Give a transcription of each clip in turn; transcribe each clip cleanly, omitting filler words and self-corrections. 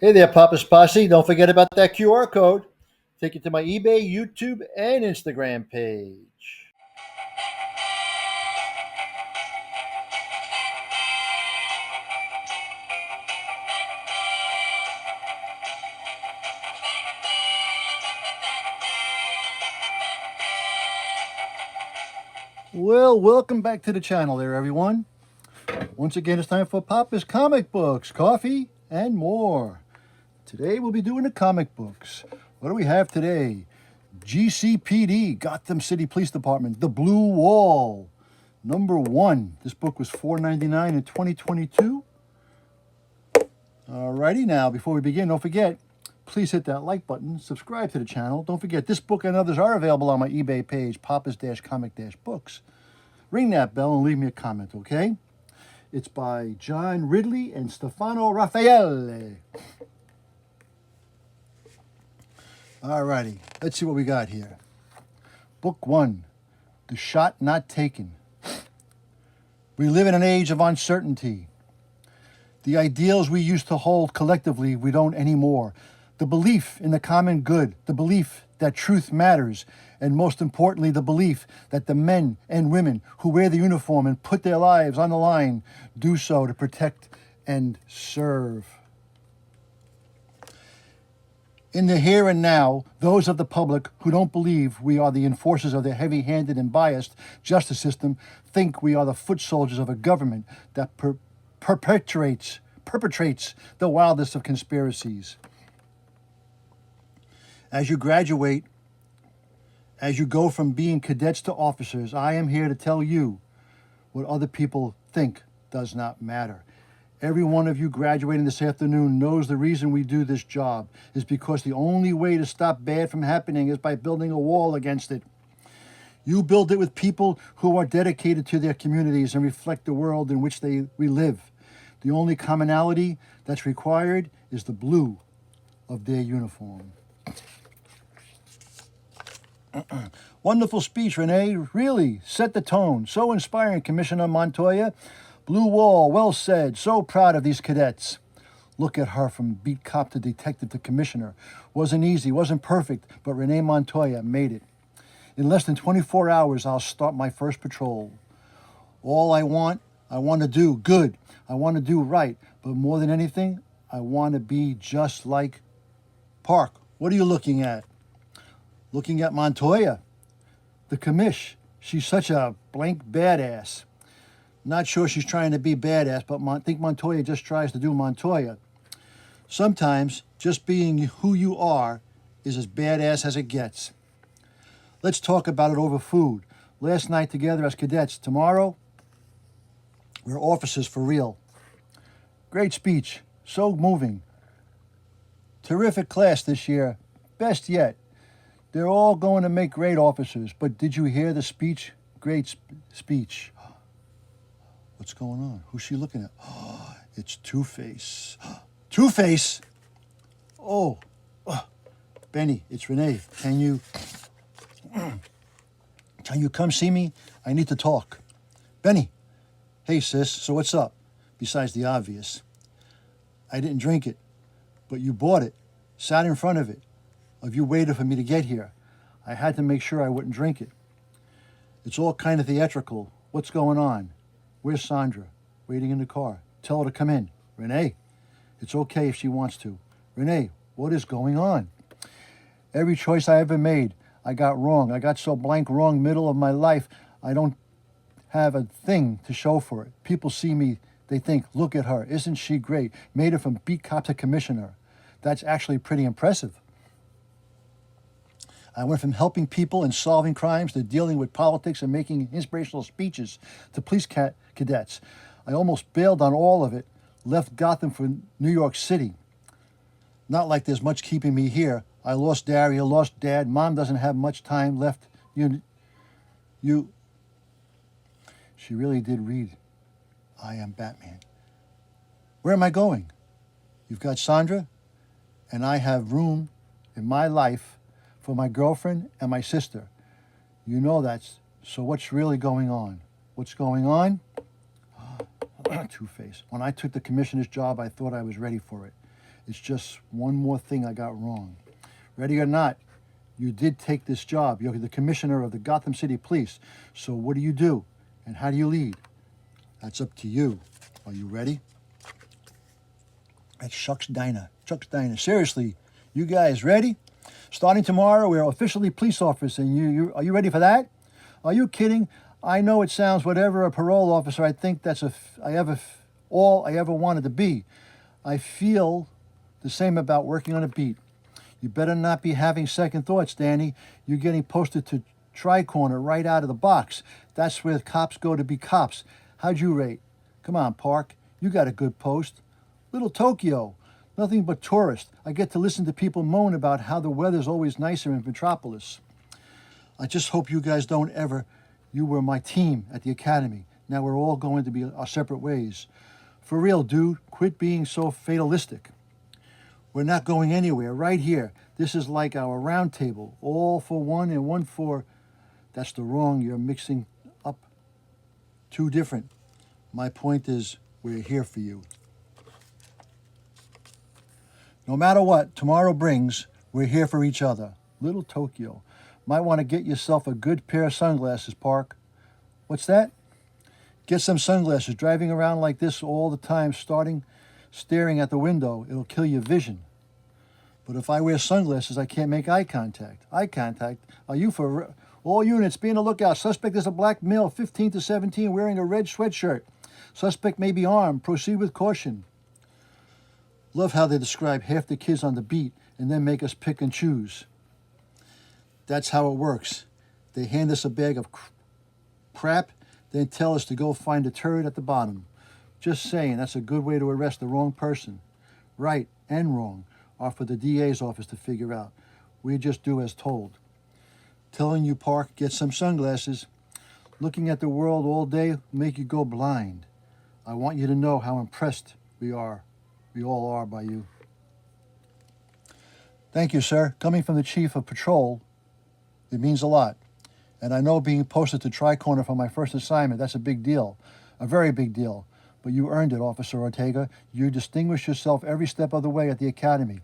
Hey there, Papa's Posse. Don't forget about that QR code. Take you to my eBay, YouTube, and Instagram page. Well, welcome back to the channel there, everyone. Once again, it's time for Papa's Comic Books, Coffee, and more. Today, we'll be doing the comic books. What do we have today? G.C.P.D, Gotham City Police Department, The Blue Wall. #1. This book was $4.99 in 2022. Alrighty, now, before we begin, don't forget, please hit that like button, subscribe to the channel. Don't forget, this book and others are available on my eBay page, Papa's-Comic-Books. Ring that bell and leave me a comment, okay? It's by John Ridley and Stefano Raffaele. Alrighty, let's see what we got here. Book 1, The Shot Not Taken. We live in an age of uncertainty. The ideals we used to hold collectively, we don't anymore. The belief in the common good, the belief that truth matters, and most importantly, the belief that the men and women who wear the uniform and put their lives on the line do so to protect and serve. In the here and now, those of the public who don't believe we are the enforcers of the heavy-handed and biased justice system think we are the foot soldiers of a government that perpetrates the wildest of conspiracies. As you graduate, as you go from being cadets to officers, I am here to tell you what other people think does not matter. Every one of you graduating this afternoon knows the reason we do this job is because the only way to stop bad from happening is by building a wall against it. You build it with people who are dedicated to their communities and reflect the world in which we live. The only commonality that's required is the blue of their uniform. Wonderful speech, Renee. Really set the tone. So inspiring, Commissioner Montoya. Blue Wall, well said. So proud of these cadets. Look at her from beat cop to detective to commissioner. Wasn't easy, wasn't perfect, but Renee Montoya made it. In less than 24 hours, I'll start my first patrol. All I want to do good. I want to do right. But more than anything, I want to be just like Park. What are you looking at? Looking at Montoya, the commish. She's such a blank badass. Not sure she's trying to be badass, but I think Montoya just tries to do Montoya. Sometimes just being who you are is as badass as it gets. Let's talk about it over food. Last night together as cadets. Tomorrow, we're officers for real. Great speech. So moving. Terrific class this year. Best yet. They're all going to make great officers. But did you hear the speech? Great speech. What's going on? Who's she looking at? Oh, it's Two-Face. Two-Face? Oh, Benny, it's Renee. Can you come see me? I need to talk. Benny. Hey, sis, so what's up? Besides the obvious. I didn't drink it, but you bought it, sat in front of it. You waited for me to get here. I had to make sure I wouldn't drink it. It's all kind of theatrical. What's going on? Where's Sandra? Waiting in the car. Tell her to come in. Renee, it's okay if she wants to. Renee, what is going on? Every choice I ever made, I got wrong. I got so blank wrong middle of my life, I don't have a thing to show for it. People see me, they think, look at her. Isn't she great? Made her from beat cop to commissioner. That's actually pretty impressive. I went from helping people and solving crimes to dealing with politics and making inspirational speeches to police cadets. I almost bailed on all of it, left Gotham for New York City. Not like there's much keeping me here. I lost Daria, lost Dad. Mom doesn't have much time left. She really did read I Am Batman. Where am I going? You've got Sandra, and I have room in my life for my girlfriend and my sister. You know that. So what's really going on? What's going on? Two-Face. When I took the commissioner's job, I thought I was ready for it. It's just one more thing I got wrong. Ready or not, you did take this job. You're the commissioner of the Gotham City Police. So what do you do? And how do you lead? That's up to you. Are you ready? That's Chuck's Diner. Chuck's Diner. Seriously, you guys ready? Starting tomorrow, we're officially police officers, and are you ready for that? Are you kidding? I know it sounds whatever a parole officer. I think that's all I ever wanted to be. I feel the same about working on a beat. You better not be having second thoughts, Danny. You're getting posted to Tri-Corner right out of the box. That's where cops go to be cops. How'd you rate? Come on, Park. You got a good post. Little Tokyo. Nothing but tourists. I get to listen to people moan about how the weather's always nicer in Metropolis. I just hope you guys don't ever. You were my team at the academy. Now we're all going to be our separate ways. For real, dude, quit being so fatalistic. We're not going anywhere. Right here. This is like our round table. All for one and one for... That's the wrong. You're mixing up two different. My point is, we're here for you. No matter what tomorrow brings, we're here for each other. Little Tokyo. Might want to get yourself a good pair of sunglasses, Park. What's that? Get some sunglasses. Driving around like this all the time, staring at the window, it'll kill your vision. But if I wear sunglasses, I can't make eye contact. Eye contact? Are you for... All units, be on the lookout. Suspect is a black male, 15 to 17, wearing a red sweatshirt. Suspect may be armed. Proceed with caution. Love how they describe half the kids on the beat and then make us pick and choose. That's how it works. They hand us a bag of crap, then tell us to go find a turd at the bottom. Just saying, that's a good way to arrest the wrong person. Right and wrong are for the DA's office to figure out. We just do as told. Telling you, Park, get some sunglasses. Looking at the world all day will make you go blind. I want you to know how impressed we all are by you. Thank you, sir. Coming from the chief of patrol, it means a lot. And I know being posted to Tri-Corner for my first assignment, that's a big deal. A very big deal. But you earned it, Officer Ortega. You distinguished yourself every step of the way at the academy.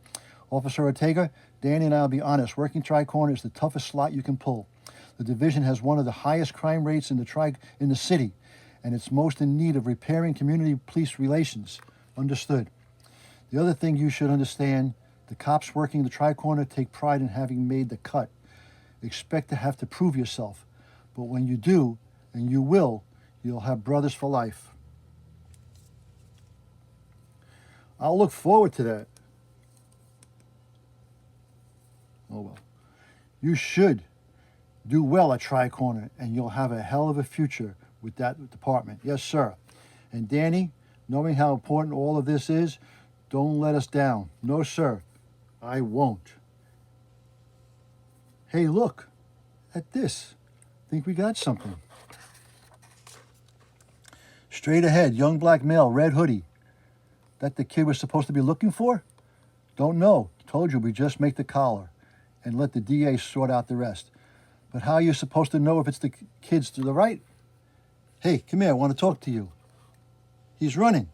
Officer Ortega, Danny and I will be honest, working Tri-Corner is the toughest slot you can pull. The division has one of the highest crime rates in the city, and it's most in need of repairing community police relations. Understood. The other thing you should understand, the cops working the Tri-Corner take pride in having made the cut. Expect to have to prove yourself. But when you do, and you will, you'll have brothers for life. I'll look forward to that. Oh well. You should do well at Tri-Corner, and you'll have a hell of a future with that department. Yes, sir. And Danny, knowing how important all of this is, don't let us down. No, sir. I won't. Hey, look at this. Think we got something. Straight ahead, young black male, red hoodie. That the kid was supposed to be looking for? Don't know. Told you we just make the collar and let the DA sort out the rest. But how are you supposed to know if it's the kids to the right? Hey, come here. I want to talk to you. He's running.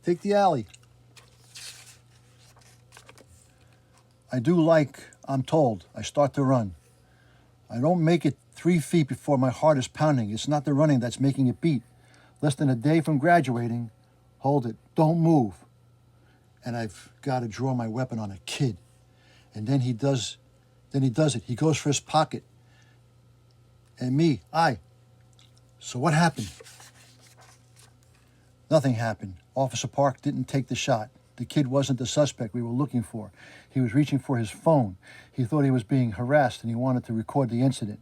Take the alley. I do like I'm told. I start to run. I don't make it 3 feet before my heart is pounding. It's not the running that's making it beat. Less than a day from graduating. Hold it. Don't move. And I've got to draw my weapon on a kid. And then he does it. He goes for his pocket. And me, So what happened? Nothing happened. Officer Park didn't take the shot. The kid wasn't the suspect we were looking for. He was reaching for his phone. He thought he was being harassed and he wanted to record the incident.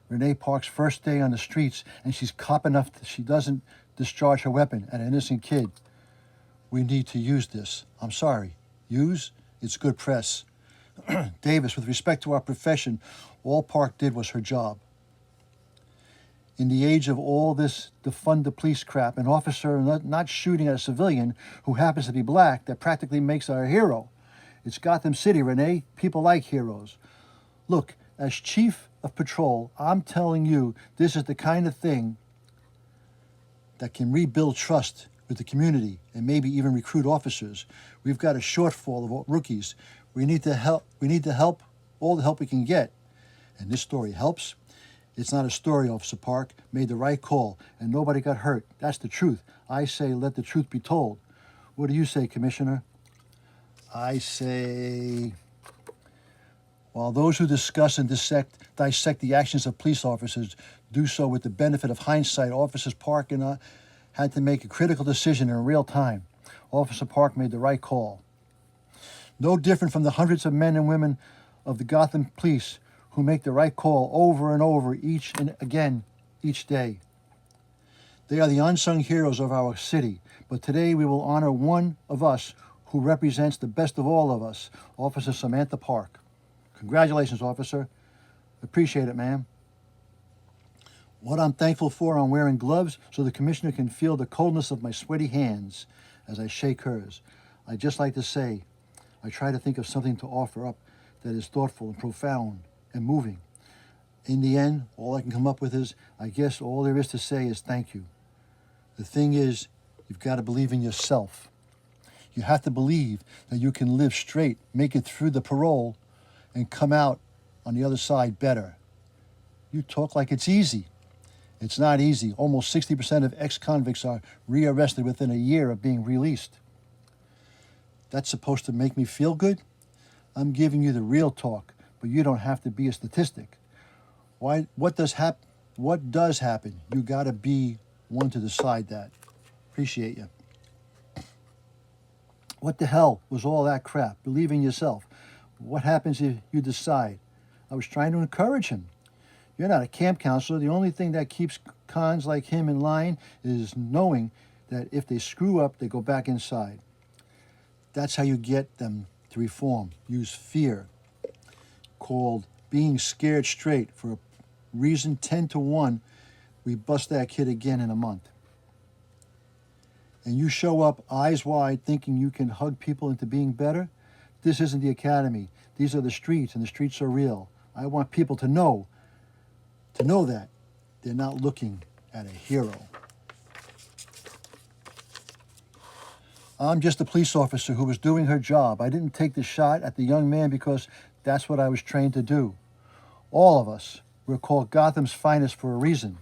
Renee Park's first day on the streets, and she's cop enough that she doesn't discharge her weapon at an innocent kid. We need to use this. I'm sorry. Use? It's good press. Davis, with respect to our profession, all Park did was her job. In the age of all this defund the police crap, an officer not shooting at a civilian who happens to be black, that practically makes her a hero. It's Gotham City, Renee. People like heroes. Look, as chief of patrol, I'm telling you, this is the kind of thing that can rebuild trust with the community and maybe even recruit officers. We've got a shortfall of rookies. We need to help. We need to help all the help we can get. And this story helps. It's not a story, Officer Park. Made the right call, and nobody got hurt. That's the truth. I say let the truth be told. What do you say, Commissioner? I say, while those who discuss and dissect the actions of police officers do so with the benefit of hindsight, Officers Park and I had to make a critical decision in real time. Officer Park made the right call. No different from the hundreds of men and women of the Gotham Police who make the right call over and over each and again each day. They are the unsung heroes of our city, but today we will honor one of us who represents the best of all of us, Officer Samantha Park. Congratulations, officer. Appreciate it, ma'am. What I'm thankful for, I'm wearing gloves so the commissioner can feel the coldness of my sweaty hands as I shake hers. I'd just like to say, I try to think of something to offer up that is thoughtful and profound and moving. In the end, all I can come up with is, I guess all there is to say is thank you. The thing is, you've got to believe in yourself. You have to believe that you can live straight, make it through the parole, and come out on the other side better. You talk like it's easy. It's not easy. Almost 60% of ex-convicts are rearrested within a year of being released. That's supposed to make me feel good? I'm giving you the real talk, but you don't have to be a statistic. What does happen? You got to be one to decide that. Appreciate you. What the hell was all that crap? Believe in yourself. What happens if you decide? I was trying to encourage him. You're not a camp counselor. The only thing that keeps cons like him in line is knowing that if they screw up, they go back inside. That's how you get them to reform. Use fear, called being scared straight. For a reason 10 to 1, we bust that kid again in a month. And you show up eyes wide thinking you can hug people into being better? This isn't the academy. These are the streets, and the streets are real. I want people to know that they're not looking at a hero. I'm just a police officer who was doing her job. I didn't take the shot at the young man because that's what I was trained to do. All of us, we're called Gotham's finest for a reason.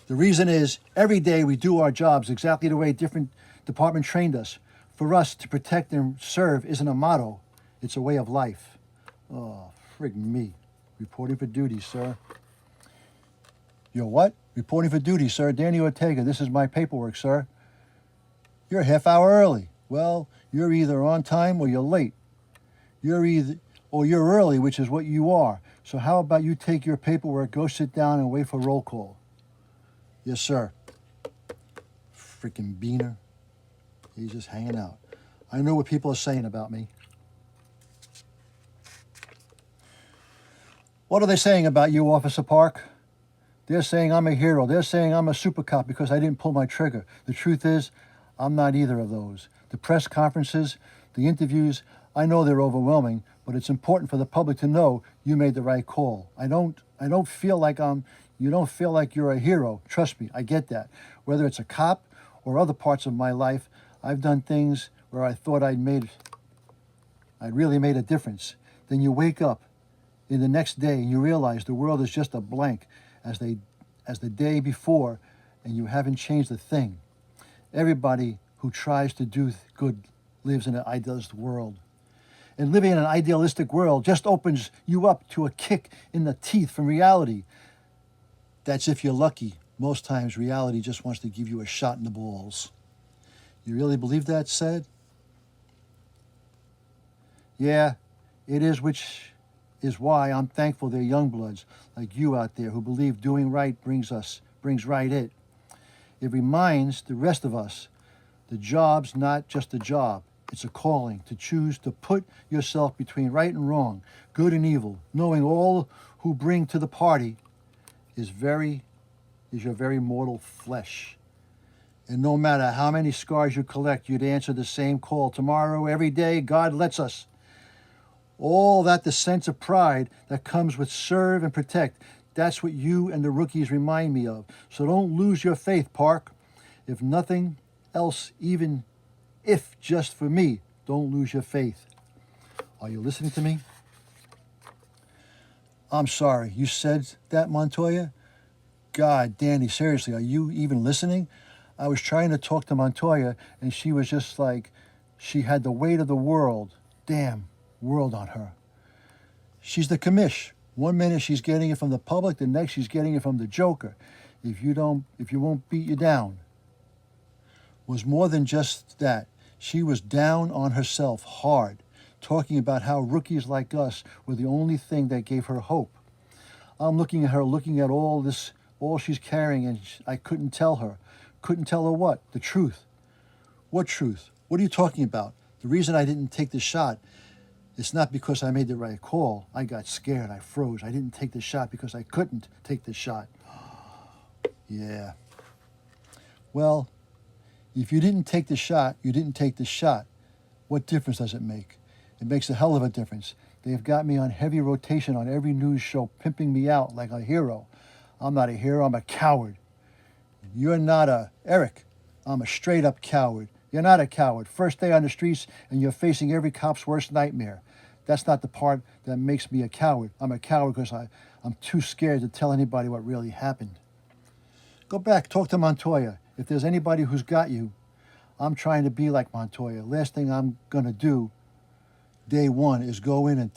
The reason is every day we do our jobs exactly the way different department trained us. For us to protect and serve isn't a motto, it's a way of life. Oh, frig me. Reporting for duty, sir. You're what? Reporting for duty, sir. Danny Ortega, this is my paperwork, sir. You're a half hour early. Well, you're either on time or you're late. You're early, which is what you are. So how about you take your paperwork, go sit down and wait for roll call? Yes, sir. Freaking beaner. He's just hanging out. I know what people are saying about me. What are they saying about you, Officer Park? They're saying I'm a hero. They're saying I'm a super cop because I didn't pull my trigger. The truth is, I'm not either of those. The press conferences, the interviews, I know they're overwhelming, but it's important for the public to know you made the right call. I don't feel like you don't feel like you're a hero. Trust me, I get that. Whether it's a cop or other parts of my life, I've done things where I thought I'd really made a difference. Then you wake up in the next day and you realize the world is just a blank as the day before, and you haven't changed a thing. Everybody who tries to do good lives in an idealistic world. And living in an idealistic world just opens you up to a kick in the teeth from reality. That's if you're lucky. Most times reality just wants to give you a shot in the balls. You really believe that, said? Yeah, it is, which is why I'm thankful they're young bloods like you out there who believe doing right brings right it. It reminds the rest of us the job's not just a job. It's a calling to choose to put yourself between right and wrong, good and evil, knowing all who bring to the party is your very mortal flesh. And no matter how many scars you collect, you'd answer the same call tomorrow, every day, God lets us. All that the sense of pride that comes with serve and protect, that's what you and the rookies remind me of. So don't lose your faith, Park. If nothing else, even if just for me. Don't lose your faith. Are you listening to me? I'm sorry. You said that, Montoya? God, Danny, seriously, are you even listening? I was trying to talk to Montoya, and she was just like, she had the weight of the world, damn world on her. She's the commish. One minute she's getting it from the public, the next she's getting it from the Joker. If you won't beat you down. Was more than just that. She was down on herself hard, talking about how rookies like us were the only thing that gave her hope. I'm looking at her, looking at all she's carrying, and I couldn't tell her. Couldn't tell her what? The truth. What truth? What are you talking about? The reason I didn't take the shot, it's not because I made the right call. I got scared. I froze. I didn't take the shot because I couldn't take the shot. Yeah. Well, if you didn't take the shot, you didn't take the shot. What difference does it make? It makes a hell of a difference. They've got me on heavy rotation on every news show, pimping me out like a hero. I'm not a hero. I'm a coward. You're not Eric. I'm a straight-up coward. You're not a coward. First day on the streets, and you're facing every cop's worst nightmare. That's not the part that makes me a coward. I'm a coward because I'm too scared to tell anybody what really happened. Go back, talk to Montoya. If there's anybody who's got you, I'm trying to be like Montoya. Last thing I'm going to do, day one, is go in and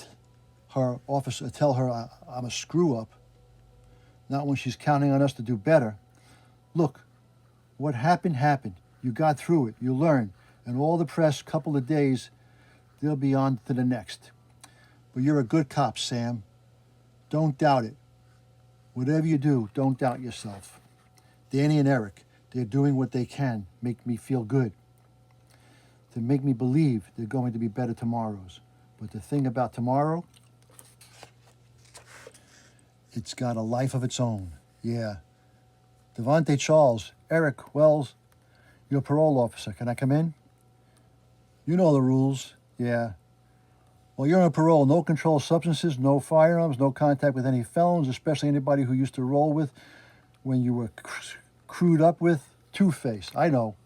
her office tell her I'm a screw-up. Not when she's counting on us to do better. Look, what happened, happened. You got through it. You learned. And all the press, couple of days, they'll be on to the next. But you're a good cop, Sam. Don't doubt it. Whatever you do, don't doubt yourself. Danny and Eric, they're doing what they can, make me feel good. To make me believe they're going to be better tomorrows. But the thing about tomorrow, it's got a life of its own. Yeah. Devontae Charles, Eric Wells, your parole officer. Can I come in? You know the rules. Yeah. Well, you're on parole. No controlled substances, no firearms, no contact with any felons, especially anybody who used to roll with when you were crewed up with. Two-Face. I know.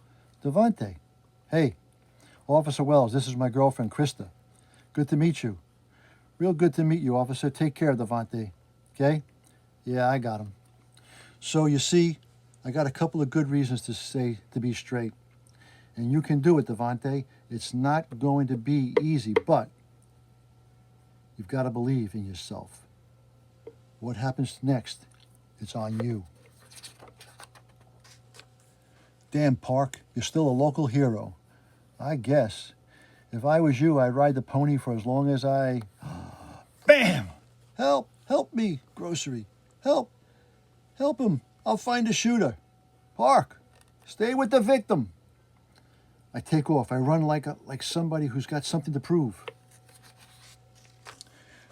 Devontae. Hey, Officer Wells, this is my girlfriend, Krista. Good to meet you. Real good to meet you, officer. Take care, Devontae. Okay? Yeah, I got him. So, you see, I got a couple of good reasons to be straight. And you can do it, Devontae. It's not going to be easy, but you've got to believe in yourself. What happens next, it's on you. Damn, Park, you're still a local hero. I guess. If I was you, I'd ride the pony for as long as I... Bam! Help! Help me! Grocery. Help! Help him! I'll find a shooter. Park! Stay with the victim. I take off. I run like somebody who's got something to prove.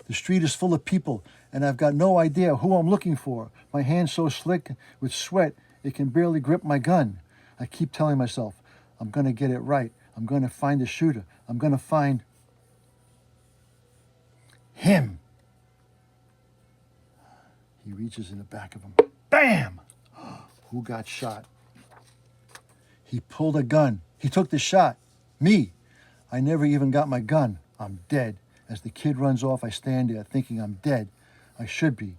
The street is full of people, and I've got no idea who I'm looking for. My hand's so slick with sweat, it can barely grip my gun. I keep telling myself, I'm going to get it right. I'm going to find the shooter. I'm going to find him. He reaches in the back of him. Bam! Who got shot? He pulled a gun. He took the shot. Me. I never even got my gun. I'm dead. As the kid runs off, I stand there thinking I'm dead. I should be.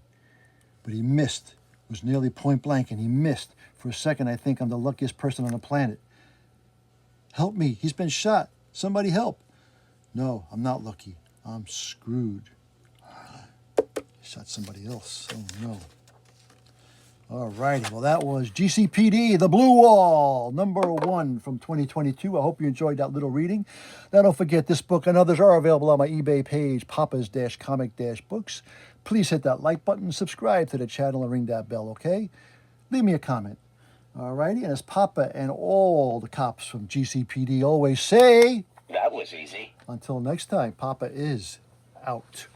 But he missed. It was nearly point blank, and he missed. For a second, I think I'm the luckiest person on the planet. Help me. He's been shot. Somebody help. No, I'm not lucky. I'm screwed. He shot somebody else. Oh, no. All righty. Well, that was G.C.P.D, The Blue Wall, #1 from 2022. I hope you enjoyed that little reading. Now, don't forget, this book and others are available on my eBay page, Papa's-Comic-Books. Please hit that like button, subscribe to the channel, and ring that bell, okay? Leave me a comment. All righty. And as Papa and all the cops from G.C.P.D always say... That was easy. Until next time, Papa is out.